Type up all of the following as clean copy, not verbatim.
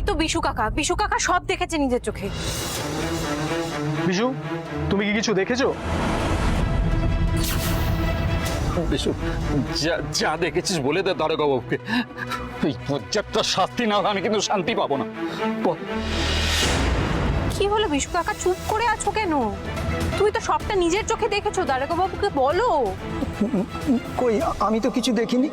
তো বিশু কাকা সব দেখেছে নিজের চোখে। বিশু, তুমি কি কিছু দেখেছো? বিশু, যা দেখেছিস বলে দে দারোগা বাবুকে। এই পর্যাপ্ত শাস্তি না হলে আমি কিন্তু শান্তি পাবো না। কি হলো বিশু কাকা, চুপ করে আছো কেন? তুমি তো সবটা নিজের চোখে দেখেছো, দারোগা বাবুকে বলো। কই, আমি তো কিছু দেখিনি।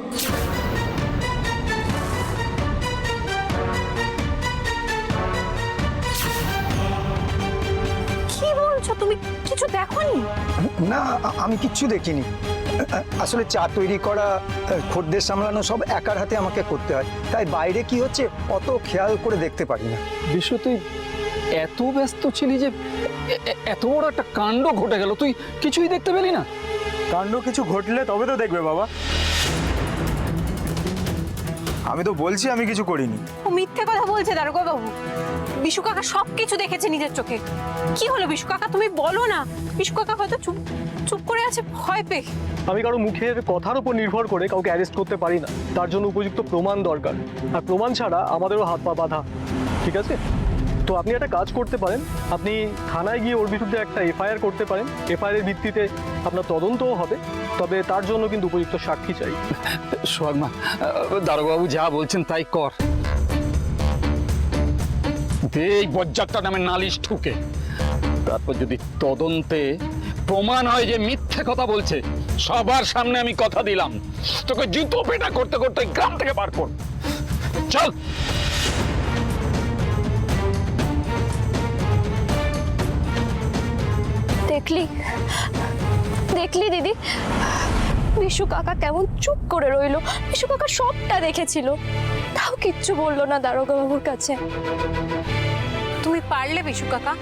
কি বলছো, তুমি কিছু দেখোনি? না, আমি কিচ্ছু দেখিনি। আসলে চা তৈরি করা, খদ্দের সামলানো সব একার হাতে আমাকে করতে হয়, তাই বাইরে কি হচ্ছে অত খেয়াল করে দেখতে পারি না। বিশু, তুই এত ব্যস্ত ছিলি যে এত বড় একটা কাণ্ড ঘটে গেল, তুই কিছুই দেখতে পেলি না? কাণ্ড কিছু ঘটলে তবে তো দেখবে বাবা। আমি তো বলছি আমি কিছু করিনি। ও মিথ্যে কথা বলছে দারোগা বাবু। বিশু কাকা সবকিছু দেখেছে নিজের চোখে। কি হলো বিশু কাকা, তুমি বলো না। বিশু কাকা হয়তো চুপ করে আছে ভয় পেয়ে। আমি কারো মুখের কথার উপর নির্ভর করে কাউকে অ্যারেস্ট করতে পারি না, তার জন্য উপযুক্ত প্রমাণ দরকার, আর প্রমাণ ছাড়া আমাদেরও হাত পা বাঁধা। ঠিক আছে, তো আপনি একটা কাজ করতে পারেন, আপনি থানায় গিয়ে ওর বিরুদ্ধে একটা এফআইআর করতে পারেন। এফআইআর এর ভিত্তিতে আপনার তদন্তও হবে, তবে তার জন্য কিন্তু উপযুক্ত সাক্ষী চাই। সোহাগ মা, দারোগা বাবু যা বলছেন তাই কর। এই বজ্জাতটা নামে নালিশ ঠুকে, তারপর যদি তদন্তে প্রমাণ হয় যে মিথ্যে কথা বলছে, সবার সামনে আমি কথা দিলাম তোকে জুতো পেটা করতে করতে গ্রাম থেকে বার কর। চল। দেখলি দিদি, বিশু কাকা কেমন চুপ করে রইলো। বিশু কাকা সবটা দেখেছিল, তাও কিচ্ছু বললো না দারোগা বাবুর কাছে। তুমি পারলে বিশু কাকা,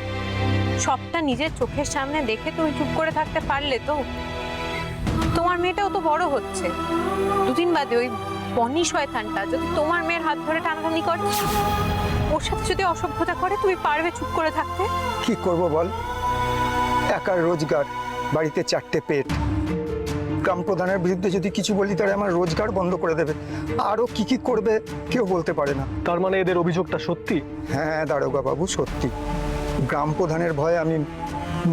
সবটা নিজের চোখের সামনে দেখে তুমি চুপ করে থাকতে পারলে তো? তোমার মেয়েটাও তো বড় হচ্ছে, দুদিন বাদে ওই বনি শয়তানটা যদি তোমার মেয়ের হাত ধরে টানাটানি করে, ওর সাথে যদি অসভ্যতা করে, তুমি পারবে চুপ করে থাকতে? কি করব বল, একার রোজগার, বাড়িতে চারটে পেট। গ্রাম প্রধানের বিরুদ্ধে যদি কিছু বলি তাহলে আমার রোজগার বন্ধ করে দেবে, আরো কি কি করবে কেউ বলতে পারে না। তার মানে এদের অভিযোগটা সত্যি? হ্যাঁ দারোগা বাবু, সত্যি। গ্রাম প্রধানের ভয়ে আমি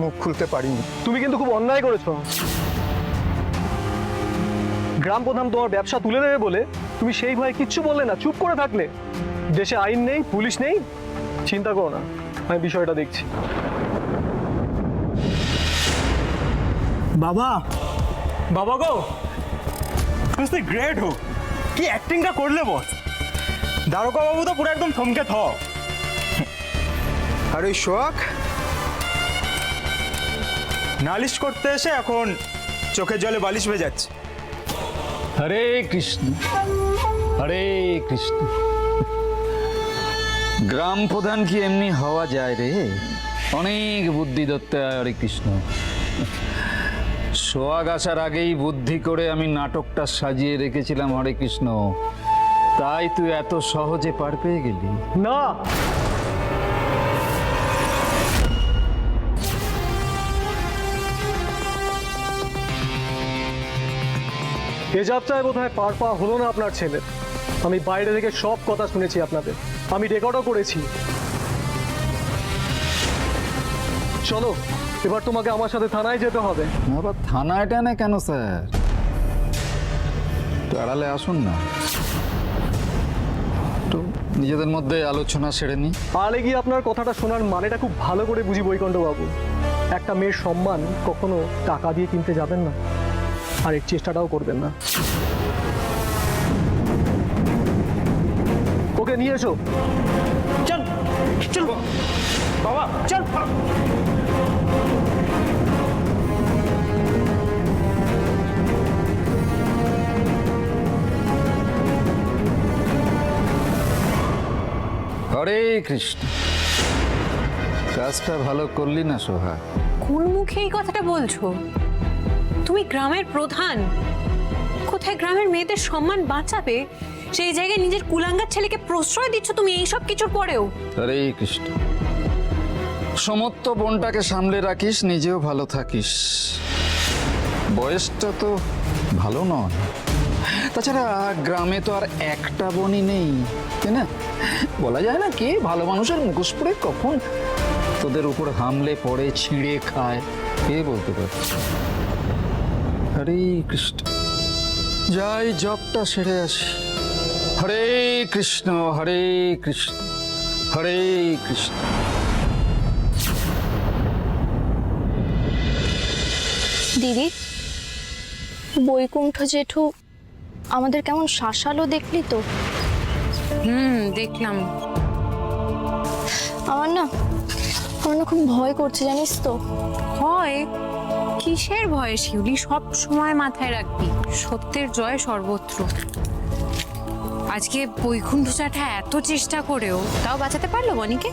মুখ খুলতে পারিনি। তুমি কিন্তু খুব অন্যায় করেছো। গ্রাম প্রধান তোমার ব্যবসা তুলে দেবে বলে তুমি সেই ভয়ে কিচ্ছু বললে না, চুপ করে থাকলে। দেশে আইন নেই, পুলিশ নেই, চিন্তা করো না, আমি বিষয়টা দেখছি। বাবা, বাবা গো, তুই গ্রেট হো, কি অ্যাক্টিংটা করলে বস। দারোগা বাবু তো পুরো একদম থমকে থ। আর ওই শোক নালিশ করতে এসে এখন চোখের জলে বালিশ ভেজাচ্ছে। হরে কৃষ্ণ, হরে কৃষ্ণ। গ্রাম প্রধান কি এমনি হওয়া যায় রে? অনেক বুদ্ধি ধরতে হয়। হরে কৃষ্ণ। সোহাগ আসার আগেই বুদ্ধি করে আমি নাটকটা সাজিয়ে রেখেছিলাম। হরে কৃষ্ণ। তাই তুই এত সহজে পার পেয়ে গেলি? না, এ যাত্রায় বোধহয় পার পাওয়া হলো না আপনার ছেলের। আমি বাইরে থেকে সব কথা শুনেছি আপনাদের, আমি রেকর্ডও করেছি। চলো, এবার তোমাকে আমার সাথে থানায় যেতে হবে। আবার থানায় টানে কেন স্যার? তো আড়ালে আসুন না, একটু নিজেদের মধ্যে আলোচনা সেরে নি। আলে গিয়ে আপনার কথাটা শোনার মানেটা খুব ভালো করে বুঝি বৈকুণ্ঠ বাবু। একটা মেয়ের সম্মান কখনো টাকা দিয়ে কিনতে যাবেন না, আর এর চেষ্টাটাও করবেন না। ওকে নিয়ে এসো। চল চল বাবা, চল। হরে কৃষ্ণ। কাজটা ভালো করলি না সোহা? কোন মুখে এই কথাটা বলছো? তুমি গ্রামের প্রধান, কোথায় গ্রামের মেয়েদের সম্মান বাঁচাবে সেই জায়গায় নিজের কুলাঙ্গার ছেলেকে প্রশ্রয় দিচ্ছ তুমি এইসব কিছুর পরেও। হরে কৃষ্ণ। সমস্ত বোনটাকে সামলে রাখিস, নিজেও ভালো থাকিস। বয়সটা তো ভালো নয়। তাছাড়া গ্রামে তো আর একটা বনই নেই, তাই না? বলা যায় না কে ভালো মানুষের মুখোশ পরে কখন তোদের উপর হামলে পড়ে ছিঁড়ে খায়, কে বলতে পারছে? হরে কৃষ্ণ, যাই জবটা সেরে আসি। হরে কৃষ্ণ হরে কৃষ্ণ হরে কৃষ্ণ। দিদি, বৈকুণ্ঠ জেঠু আমাদের কেমন শাসালো দেখলি তো? দেখলাম। আমার না খুব ভয় করছে, জানিস তো। ভয়? কিসের ভয় শিউলি? সব সময় মাথায় রাখবি সত্যের জয় সর্বত্র। আজকে বৈকুণ্ঠ জ্যাঠা এত চেষ্টা করেও তাও বাঁচাতে পারলো বনিকে।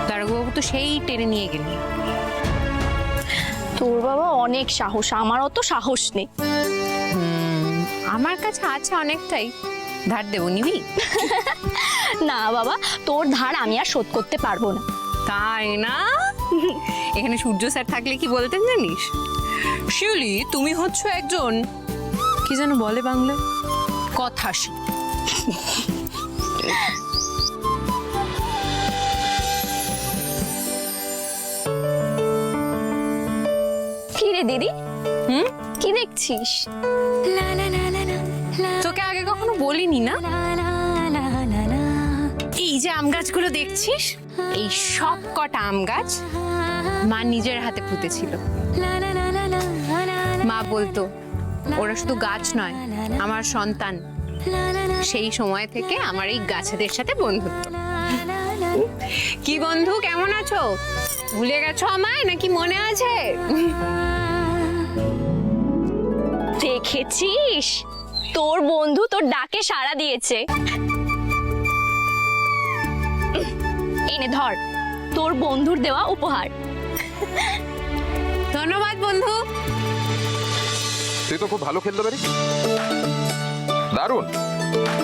দারোগাবু তো সেই টেনে নিয়ে গেলেন। তোর বাবা অনেক সাহস, আমার অত সাহস নেই। আমার কাছে আছে অনেকটাই, ধার দেবো, নিবি? না বাবা, তোর ধার আমি আর শোধ করতে পারবো না। তাই না? এখানে সূর্য স্যার থাকলে কি বলতেন জানিস? শিউলি, তুমি হচ্ছ একজন, কি যেন বলে বাংলা, কথাশী। কি রে দিদি, কি দেখছিস? তোকে আগে কখনো বলিনি না? এই যে আম গাছগুলো দেখছিস, এই সব কটা আম গাছ মা নিজের হাতে পুঁতেছিল। মা বলতো ওরা শুধু গাছ নয়, আমার সন্তান। সেই সময় থেকে আমার এই গাছেদের সাথে বন্ধুত্ব। কি বন্ধু, কেমন আছো? ভুলে গেছো আমায় নাকি মনে আছে? দেখেছিস, তোর বন্ধু তোর ডাকে সাড়া দিয়েছে। এনে ধর তোর বন্ধুর দেওয়া উপহার। ধন্যবাদ বন্ধু। তুই তো খুব ভালো খেলতে পারিস, দারুণ।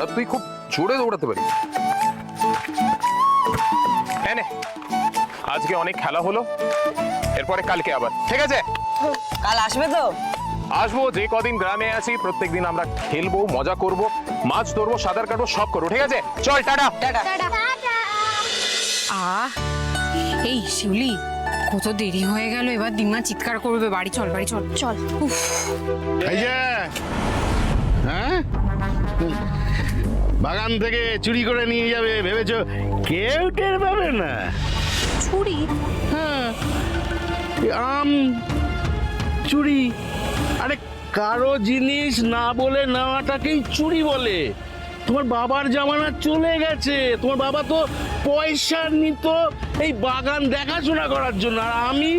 আর তুই খুব জোরে দৌড়াতে পারিস। হ্যাঁ, আজকে অনেক খেলা হলো, এরপরে কালকে আবার, ঠিক আছে? কাল আসবে তো? আসবো, যে কদিন গ্রামে আছি প্রত্যেকদিন আমরা খেলবো, মজা করব, মাছ ধরবো, সাঁতার কাটবো, সব করবো, ঠিক আছে? চল, টাটা। এই শিউলি, কত দেরি হয়ে গেল, এবার দিমা চিৎকার করবে, বাড়ি চল, বাড়ি চল। চল। এই যে, হ্যাঁ, বাগান থেকে চুরি করে নিয়ে যাবে ভেবেছো কেউ টের পাবে না? ছুরি? হ্যাঁ, এই আম চুরি। আরে কারো জিনিস না বলে নেওয়াটাকেই চুরি বলে। তোমার বাবার জামানা চলে গেছে, তোমার বাবা তো পয়সা নিত এই বাগান দেখাশোনা করার জন্য, আর আমি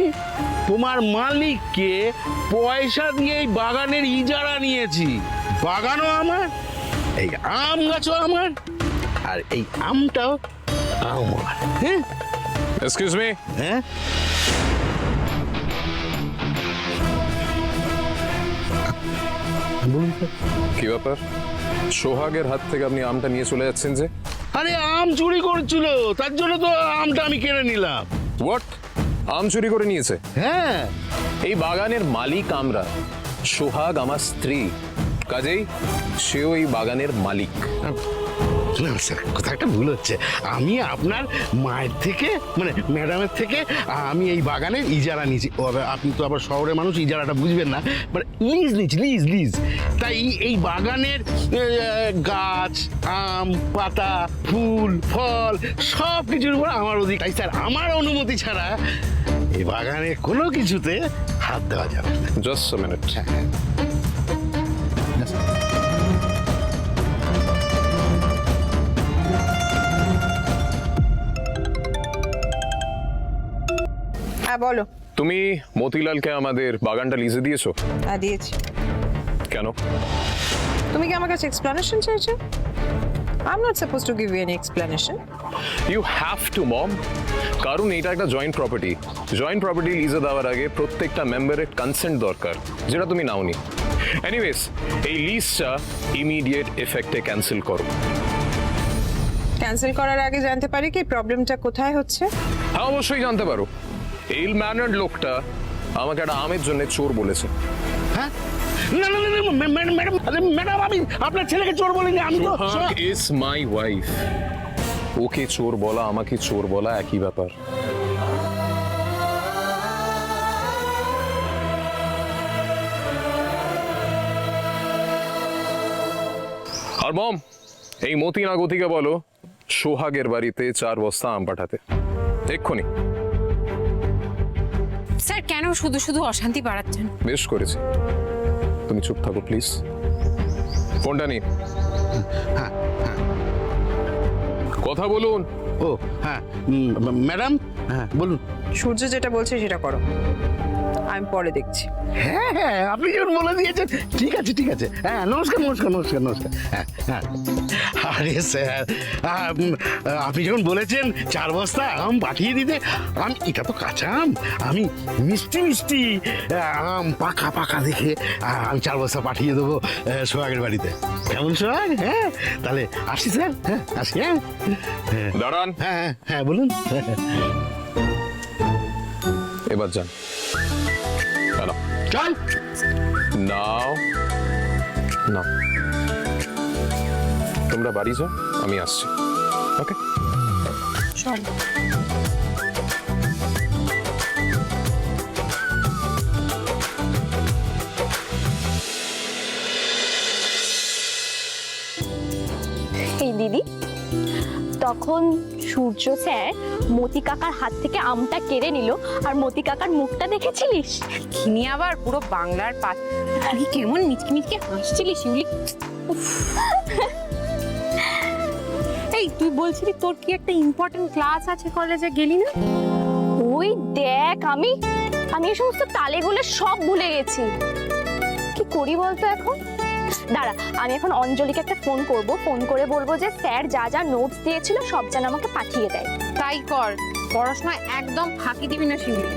তোমার মালিককে পয়সা দিয়ে এই বাগানের ইজারা নিয়েছি। বাগানও আমার, এই আম গাছও আমার, আর এই আমটাও আমার। হ্যাঁ, এক্সকিউজ মি। হ্যাঁ, কি ব্যাপার, সোহাগের হাত থেকে আপনি আমটা নিয়ে চলে যাচ্ছেন যে? আরে আম চুরি করছিল, তার জন্য তো আমটা আমি কিনে নিলাম। হোয়াট? আম চুরি করে নিয়েছে? হ্যাঁ, এই বাগানের মালিক আমরা, সোহাগ আমার স্ত্রী, কাজেই সেও এই বাগানের মালিক। না স্যার, কোথাও একটা ভুল হচ্ছে। আমি আপনার মায়ের থেকে, মানে ম্যাডামের থেকে আমি এই বাগানের ইজারা নিয়েছি। আপনি তো আবার শহরের মানুষ, ইজারাটা বুঝবেন না, মানে লিজ নিচ্ছি, লিজ। তাই এই বাগানের গাছ, আম, পাতা, ফুল, ফল সব কিছুর উপর আমার অধিকার। স্যার, আমার অনুমতি ছাড়া এই বাগানে কোনো কিছুতে হাত দেওয়া যাবে না। Just a minute. হ্যাঁ বলো। তুমি মতিলালকে আমাদের বাগানটা লিজে দিয়েছো? হ্যাঁ দিয়েছি। কেন? তুমি কি আমার কাছে এক্সপ্লেনেশন চাইছো? I am not suppose to give you any explanation. You have to mom, কারণ এটা একটা জয়েন্ট প্রপার্টি। জয়েন্ট প্রপার্টি লিজে দেওয়ার আগে প্রত্যেকটা মেম্বারের কনসেন্ট দরকার, যেটা তুমি নাওনি। এনিওয়েজ, এই লিজটা ইমিডিয়েট এফেক্টে ক্যান্সেল করো। ক্যান্সেল করার আগে জানতে পারি কি প্রবলেমটা কোথায় হচ্ছে? হ্যাঁ, অবশ্যই জানতে পারো। এই ম্যানার্ড লোকটা আমাকে একটা আমের জন্য চোর বলেছে। হ্যাঁ, না না না ম্যাডাম, আরে ম্যাডাম, আমি আপনার ছেলেকে চোর বলিনি, আমি তো সোহাগ ইজ মাই ওয়াইফ। ওকে চোর বলা আমাকে চোর বলা একই ব্যাপার। আর মম, এই মতিন আগতিকে বলো সোহাগের বাড়িতে 4 বস্তা আম পাঠাতে এক্ষুনি। স্যার কেন শুধু শুধু অশান্তি বাড়াচ্ছেন? বেশ করেছি, তুমি চুপ থাকো প্লিজ। ফোনটা নি, কথা বলুন। ও হ্যাঁ ম্যাডাম, হ্যাঁ বলুন। সূর্য যেটা বলছে সেটা করো, আমি পরে দেখছি। হ্যাঁ হ্যাঁ, আপনি যখন বলে দিয়েছেন, ঠিক আছে ঠিক আছে। হ্যাঁ নমস্কার নমস্কার নমস্কার নমস্কার। হ্যাঁ হ্যাঁ, আরে স্যার, আপনি যখন বলেছেন 4 বস্তা আম পাঠিয়ে দিতে, আমি এটা তো কাঁচা আম, আমি মিষ্টি মিষ্টি আম পাকা পাকা দেখে আমি 4 বস্তা পাঠিয়ে দেবো সোহাগের বাড়িতে। কেমন সোহাগ? হ্যাঁ তাহলে আসি স্যার, হ্যাঁ আসি। হ্যাঁ হ্যাঁ দাঁড়ান, হ্যাঁ হ্যাঁ বলুন। এবার যান। চলো চল। নাও নাও, তোমরা বাড়ি যাও, আমি আসছি। ওকে চল। এই দিদি, তখন সূর্য স্যার মতি কাকার হাত থেকে আমটা কেড়ে নিল, আর মতি কাকার মুখটা দেখেছিলিস? খিনি আবার পুরো বাংলার পাত, তুই কেমন মিচকি মিচকি হাসছিলি শিউলি। উফ। এই তুই বলছিলি তোর কি একটা ইম্পর্টেন্ট ক্লাস আছে কলেজে, গেলি না? ওই দেখ, আমি এই সমস্ত তালেগুলো সব ভুলে গেছি। কি করি বলতো এখন? দাঁড়া, আমি এখন অঞ্জলিকে একটা ফোন করব, ফোন করে বলবো যে স্যার যা যা নোটস দিয়েছিল সব যেন আমাকে পাঠিয়ে দেয়। তাই কর, পড়াশোনা একদম ফাঁকি দিবি না শিউলি।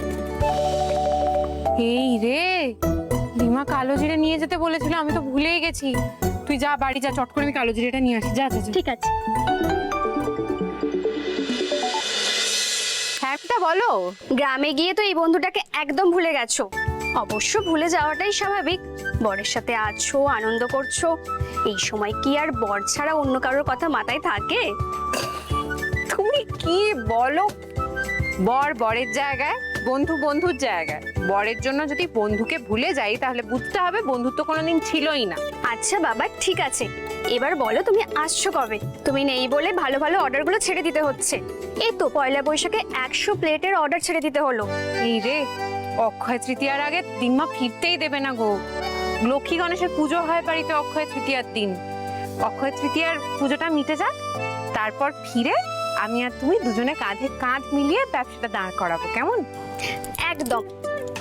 এই রে, রিমা কালো জিরে নিয়ে যেতে বলেছিল, আমি তো ভুলেই গেছি। তুই যা বাড়ি যা, চট করে আমি কালো জিরেটা নিয়ে আসি। যা যা যা। ঠিক আছে। হ্যাঁটা বলো। গ্রামে গিয়ে তো এই বন্ধুটাকে একদম ভুলে গেছো। অবশ্য ভুলে যাওয়াটাই স্বাভাবিক, বরের সাথে আছো, আনন্দ করছো। এই সময় কি আর বর ছাড়া অন্য কারোর কথা মাথায় থাকে? তুমি কি বলো? বর বরের জায়গায়, বন্ধু বন্ধুর জায়গায়। বরের জন্য যদি বন্ধুকে ভুলে যাই তাহলে বুঝতে হবে বন্ধুত্ব কোনোদিন ছিলই না। আচ্ছা বাবা, ঠিক আছে, এবার বলো তুমি আসছো কবে? তুমি নেই বলে ভালো ভালো অর্ডারগুলো ছেড়ে দিতে হচ্ছে। এই তো পয়লা বৈশাখে 100 প্লেটের অর্ডার ছেড়ে দিতে হলো। এই রে, অক্ষয় তৃতীয়ার আগে দিম্মা ফিরতেই দেবে না গো। লক্ষ্মী গণেশের পুজো হয় বাড়িতে অক্ষয় তৃতীয়ার দিন। অক্ষয় তৃতীয়ার পুজোটা মিটে যাক, তারপর ফিরে আমি আর তুমি দুজনে কাঁধে কাঁধ মিলিয়ে ব্যবসাটা দাঁড় করাবো, কেমন? একদম।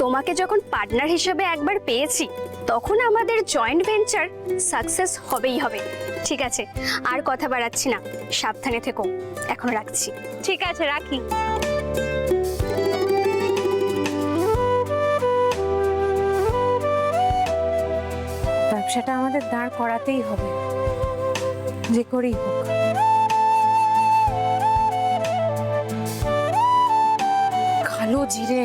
তোমাকে যখন পার্টনার হিসেবে একবার পেয়েছি, তখন আমাদের জয়েন্ট ভেঞ্চার সাকসেস হবেই হবে। ঠিক আছে, আর কথা বাড়াচ্ছি না, সাবধানে থেকো। এখন রাখছি। ঠিক আছে, রাখি। ব্যবসাটা আমাদের দাঁড় করাতেই হবে, যে করেই হোক। কালো জিরে,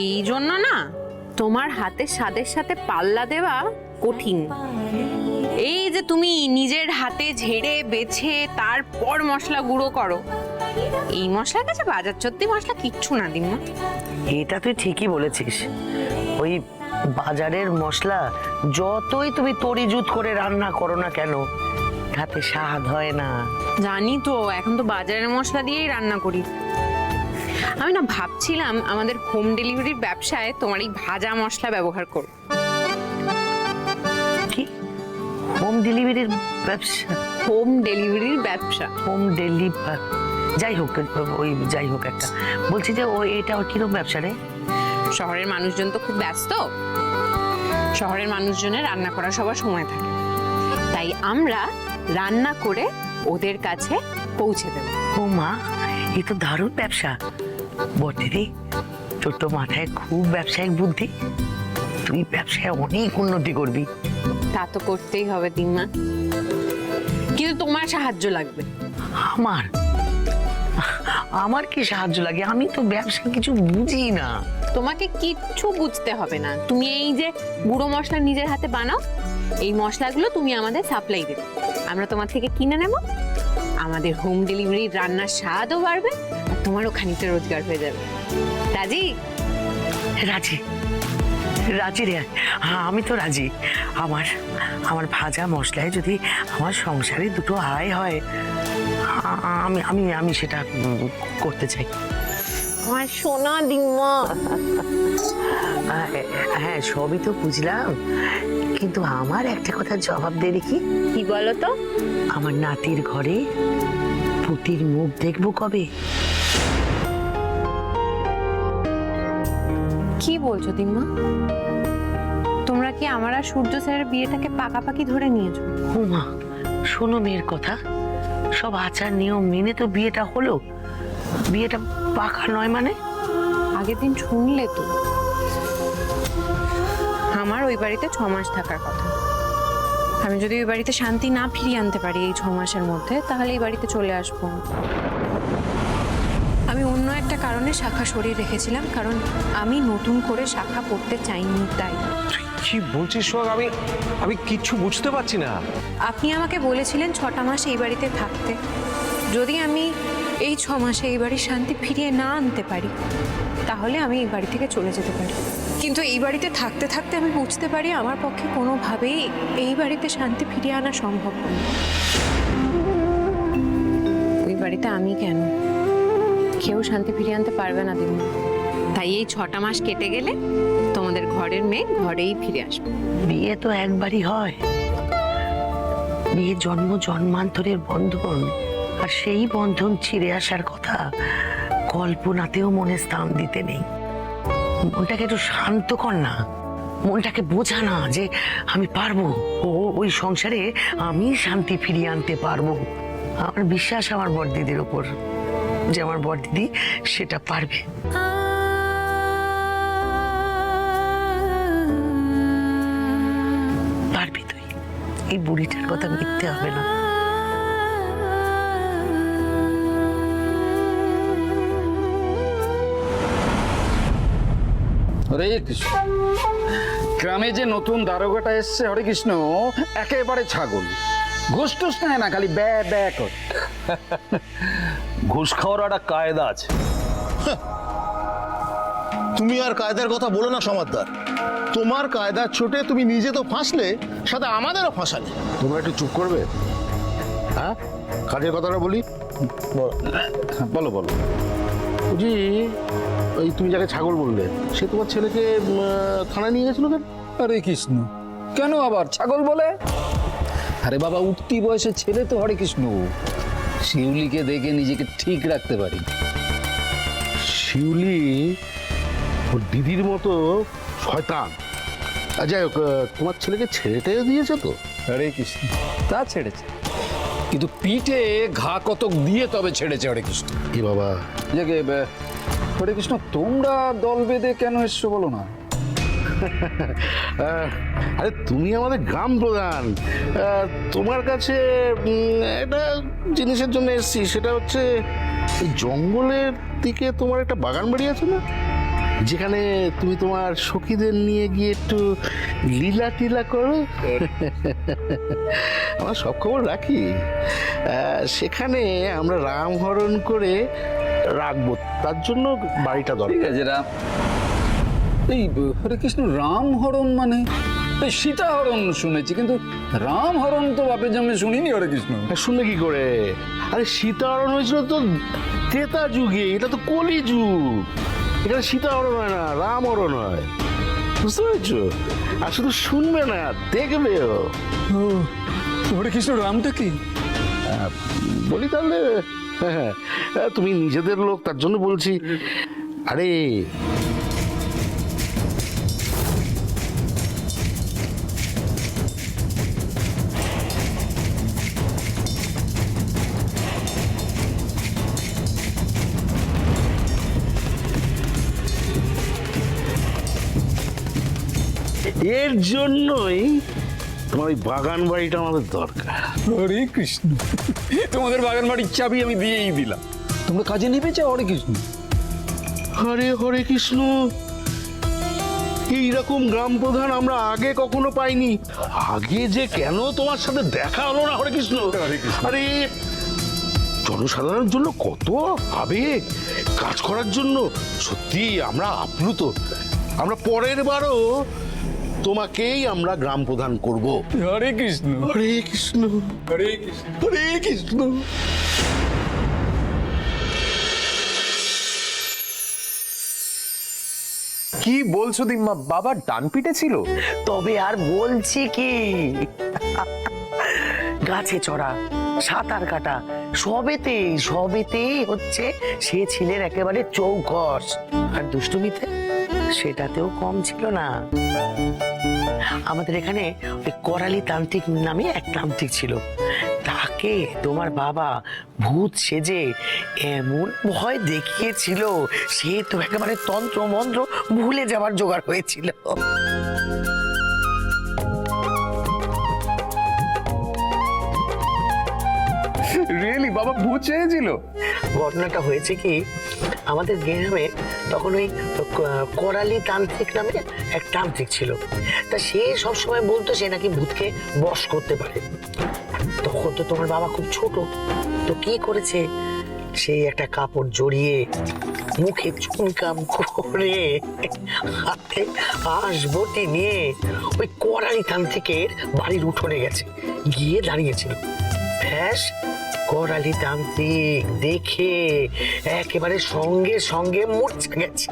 এই জন্য না তোমার হাতে স্বাদের সাথে পাল্লা দেওয়া কঠিন। এই যে তুমি নিজের হাতে ঝেড়ে বেছে তারপর মশলা গুঁড়ো করো, এই মশলার কাছে বাজার চত্তি মশলা কিচ্ছু না দিম্মা। এটা তুই ঠিকই বলেছিস। ওই বাজারের মশলা যতই তুমি তরিজুত করে রান্না করো না কেন, তাতে স্বাদ হয় না। জানি তো, এখন তো বাজারের মশলা দিয়েই রান্না করি। আমি না ভাবছিলাম আমাদের হোম ডেলিভারির ব্যবসায় তোমার এই ভাজা মশলা ব্যবহার করব। কি হোম ডেলিভারির ব্যবসা? হোম ডেলিভারির ব্যবসা? হোম ডেলিভারি, যাই হোক, ওই যাই হোক একটা বলছি যে ওই এটা কিরকম ব্যবসা রে? শহরের মানুষজন তো খুব ব্যস্ত, শহরের মানুষজনের রান্না করার সবার সময় থাকে, তাই আমরা রান্না করে ওদের কাছে পৌঁছে দেব। ও মা, এ তো দারুণ ব্যবসা বটে রে। তোর তো মাথায় খুব ব্যবসায়িক বুদ্ধি, তুই ব্যবসায় অনেক উন্নতি করবি। তা তো করতেই হবে দিম্মা, কিন্তু তোমার সাহায্য লাগবে। আমার আমার কি সাহায্য লাগে? আমি তো ব্যবসা কিছু বুঝি না। তোমাকে কিচ্ছু বুঝতে হবে না, তুমি এই যে গুঁড়ো মশলা নিজের হাতে বানাও, এই মশলাগুলো তুমি আমাদের সাপ্লাই দেবে, আমরা তোমার থেকে কিনে নেব, আমাদের হোম ডেলিভারির রান্নার স্বাদও বাড়বে আর তোমারও খানিকটা রোজগার হয়ে যাবে। রাজি? রাজি, রাজি রে। হ্যাঁ, আমি তো রাজি। আমার ভাজা মশলায় যদি আমার সংসারে দুটো আয় হয়, আমি আমি আমি সেটা করতে চাই। আমার সোনা দিম্মা। হ্যাঁ, সবই তো বুঝলাম, কিন্তু আমার একটা কথার জবাব দে দেখি। কি বলো তো? আমার নাতির ঘরে পুতির মুখ দেখবো কবে? কি বলছো দিম্মা? তোমরা কি আমার আর সূর্য স্যারের বিয়েটাকে পাকাপাকি ধরে নিয়েছো? মা, শোনো মেয়ের কথা, সব আচার নিয়ম মেনে তো বিয়েটা হলো, বিয়েটা পাকা নয় মানে? আগের দিন শুনলে তো, আমার ওই বাড়িতে 6 মাস থাকার কথা। আমি যদি ওই বাড়িতে শান্তি না ফিরিয়ে আনতে পারি এই 6 মাসের মধ্যে, তাহলে এই বাড়িতে চলে আসবো। আমি অন্য একটা কারণে শাখা সরিয়ে রেখেছিলাম, কারণ আমি নতুন করে শাখা পড়তে চাইনি তাই। কি বলছিস সোহাগ? আমি কিচ্ছু বুঝতে পারছি না। আপনি আমাকে বলেছিলেন 6টা মাস এই বাড়িতে থাকতে, যদি আমি এই 6 মাসে এই বাড়ির শান্তি ফিরিয়ে না আনতে পারি, তাহলে আমি এই বাড়ি থেকে চলে যেতে পারি। কিন্তু এই বাড়িতে থাকতে থাকতে আমি বুঝতে পারি আমার পক্ষে কোনোভাবেই এই বাড়িতে শান্তি ফিরিয়ে আনা সম্ভব নয়। ওই বাড়িতে আমি কেন, কেউ শান্তি ফিরিয়ে আনতে পারবে না দিন। তাই এই 6টা মাস কেটে গেলে তোমাদের ঘরের মেয়ে ঘরেই ফিরে আসবে। বিয়ে তো একবারই হয়, বিয়ে জন্ম জন্মান্তরের বন্ধন, আর সেই বন্ধন ছিঁড়ে আসার কথা কল্পনাতেও মনে স্থান দিতে নেই। মনটাকে একটু শান্ত কর না, মনটাকে বোঝা না যে আমি পারবো, ওই সংসারে আমি শান্তি ফিরিয়ে আনতে পারবো। আমার বিশ্বাস আমার বড়দিদির ওপর, যে আমার বড়দিদি সেটা পারবে। পারবি তুই, এই বুড়িটার কথা মিথ্যে হবে না। হরে কৃষ্ণ। গ্রামে যে নতুন দারোগাটা এসছে হরে কৃষ্ণ, একেবারে ছাগল, ঘুষ টুস নেয় না, খালি ব্যয় ব্যয় কর। ঘুষ খাওয়ার একটা কায়দা আছে। তুমি আর কায়দার কথা বলো না সমাদদার। তোমার কায়দার ছোটে তুমি নিজে তো ফাঁসলে, সাথে আমাদেরও ফাঁসালে। তোমরা একটু চুপ করবে? হ্যাঁ, কাজের কথাটা বলি। বলো বলো। বুঝি ওই তুমি যাকে ছাগল বললে, সে তোমার ছেলেকে থানায় নিয়ে গেছিল কেন? হরে কৃষ্ণ, কেন আবার ছাগল বলে? আরে বাবা, উঠতি বয়সে ছেলে তো হরে কৃষ্ণ, শিউলিকে দেখে নিজেকে ঠিক রাখতে পারি। শিউলি ওর দিদির মতো শয়তান। আর যাই হোক, তোমার ছেলেকে ছেড়েটাও দিয়েছে তো? হরে কৃষ্ণ, তা ছেড়েছে, কিন্তু পিঠে ঘা কতক দিয়ে তবে ছেড়েছে হরে কৃষ্ণ। এ বাবা, হরে কৃষ্ণ, তোমরা দল বেঁধে কেন এসছো বলো না? আরে তুমি আমাদের গ্রাম প্রধান, তোমার কাছে একটা জিনিসের জন্য এসেছি। সেটা হচ্ছে এই জঙ্গলের দিকে তোমার একটা বাগান বাড়ি আছে না, যেখানে তুমি তোমার সখীদের নিয়ে গিয়ে একটু লীলা টিলা করো। আমরা সব খবর রাখি। সেখানে আমরা রামহরণ করে রাখবো, তার জন্য বাড়িটা দরকার। ঠিক আছে, এই হরে কৃষ্ণ, রামহরণ মানে এই সীতাহরণ শুনেছি, কিন্তু রামহরণ তো বাপের জন্মে শুনিনি হরে কৃষ্ণ। শুনলে কি করে? আরে সীতাহরণ হয়েছিল তো ত্রেতা যুগে, এটা তো কলি যুগ। এখানে সীতাহরণ হয় না, রামহরণ হয়, বুঝতে পেরেছো? আর শুধু শুনবে না, দেখবেও। হরে কৃষ্ণ, রামটা কি? বলি তাহলে? হ্যাঁ, তুমি নিজেদের লোক, তার জন্য বলছি। আরে এর জন্যই তোমার ওই বাগান বাড়িটা আমাদের দরকার। হরে কৃষ্ণ, তোমাদের বাগান বাড়ির চাবি আমি দিয়েই দিলাম। তোমরা কাজে নেমে যাও। হরে কৃষ্ণ, হরে হরে কৃষ্ণ। এইরকম গ্রাম প্রধান আমরা আগে কখনো পাইনি। আগে যে কেন তোমার সাথে দেখা হলো না? হরে কৃষ্ণ। আরে জনসাধারণের জন্য কত আবেগ কাজ করার জন্য, সত্যি আমরা আপ্লুত। আমরা পরের বারও তোমাকেই আমরা গ্রাম প্রধান করব। হরে কৃষ্ণ। হরে কৃষ্ণ, হরে কৃষ্ণ, হরে কৃষ্ণ। কি বলছো দিম্মা, বাবা ডান পিঠে ছিল? তবে আর বলছি কি, গাছে চড়া, সাঁতার কাটা, সবেতেই হচ্ছে সে ছিলেন একেবারে চৌকস। আর দুষ্টুমিতে সেটাতেও কম ছিল না। আমাদের এখানে ওই করালি তান্ত্রিক নামে এক তান্ত্রিক ছিল, তাকে তোমার বাবা ভূত সেজে এমন ভয় দেখিয়েছিল, সে তো একেবারে তন্ত্র মন্ত্র ভুলে যাবার জোগাড় হয়েছিল। রিয়েলি বাবা ভূত চেয়েছিল? ঘটনাটা হয়েছে কি, আমাদের গ্রামে তখন ওই করালি তান্ত্রিক নামে এক তান্ত্রিক ছিল। তা সে সবসময় বলতো সে নাকি ভূতকে বশ করতে পারে। তখন তো তোমার বাবা খুব ছোট, তো কি করেছে, সেই একটা কাপড় জড়িয়ে মুখে চুনকাম করে হাতে আসবটি নিয়ে ওই করালি তান্ত্রিকের বাড়ির উঠোনে গেছে, গিয়ে দাঁড়িয়েছিল। ব্যাস, করালি তান্ত্রিক দেখে একেবারে সঙ্গে সঙ্গে মূর্ছা গেছে।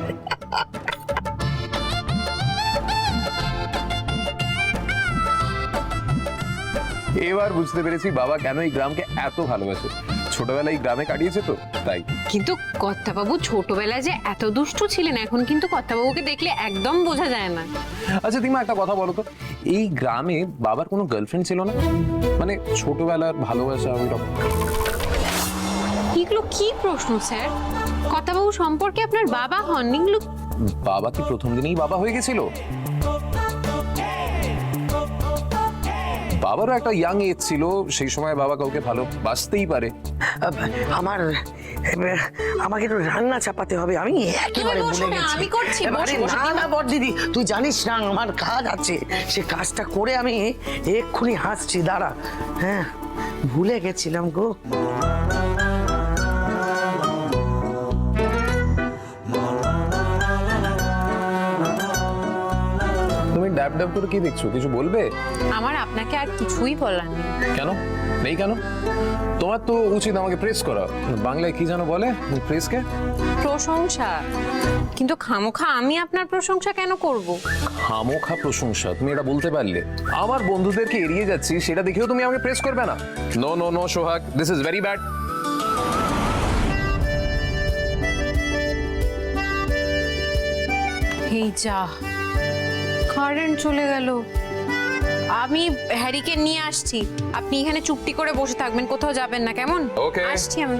এবার বুঝতে পেরেছি বাবা কেন এই গ্রামকে এত ভালোবাসে। ছোটবেলায় এই গ্রামে কাটিয়েছে তো তাই। কিন্তু কর্তাবাবু ছোটবেলায় যে এত দুষ্টু ছিলেন, এখন কিন্তু কর্তাবাবুকে দেখলে একদম বোঝা যায় না। আচ্ছা দিমা, একটা কথা বলো তো, এই গ্রামে বাবার কোনো গার্লফ্রেন্ড ছিল না? মানে ছোটবেলার ভালোবাসা ওই রকম। এগুলো কি প্রশ্ন স্যার? কর্তাবাবু সম্পর্কে আপনার বাবা হন, এগুলো বাবা কি প্রথম দিনেই বাবা হয়ে গেছিল? বাবারও একটা ইয়াং এজ ছিল, সেই সময় বাবা কাউকে ভালোবাসতেই পারে। আমাকে একটু রান্না চাপাতে হবে, আমি একেবারে ভুলে গেছি। আমি করছি, আরে না না বড় দিদি, তুই জানিস না আমার কাজ আছে, সে কাজটা করে আমি এক্ষুনি হাসছি, দাঁড়া। হ্যাঁ, ভুলে গেছিলাম গো। তুমি ড্যাব ড্যাব করে কি দেখছো, কিছু বলবে? আমার আপনাকে আর কিছুই বলার নেই। কেন নেই? কেন? তোমার তো উচিত আমাকে প্রেস করা। বাংলায় কি যেন বলে প্রেসকে? প্রশংসা। কিন্তু খামোখা আমি আপনার প্রশংসা কেন করব? খামোখা প্রশংসা? তুমি এটা বলতে পারলে? আমার বন্ধুদেরকে এড়িয়ে যাচ্ছি সেটা দেখেও তুমি আমাকে প্রেস করবে না? No no no Sohag, this is very bad. এই যা, কারেন্ট চলে গেল। আমি হ্যারিকে নিয়ে আসছি, আপনি এখানে চুপটি করে বসে থাকবেন, কোথাও যাবেন না, কেমন? Okay. আসছি আমি।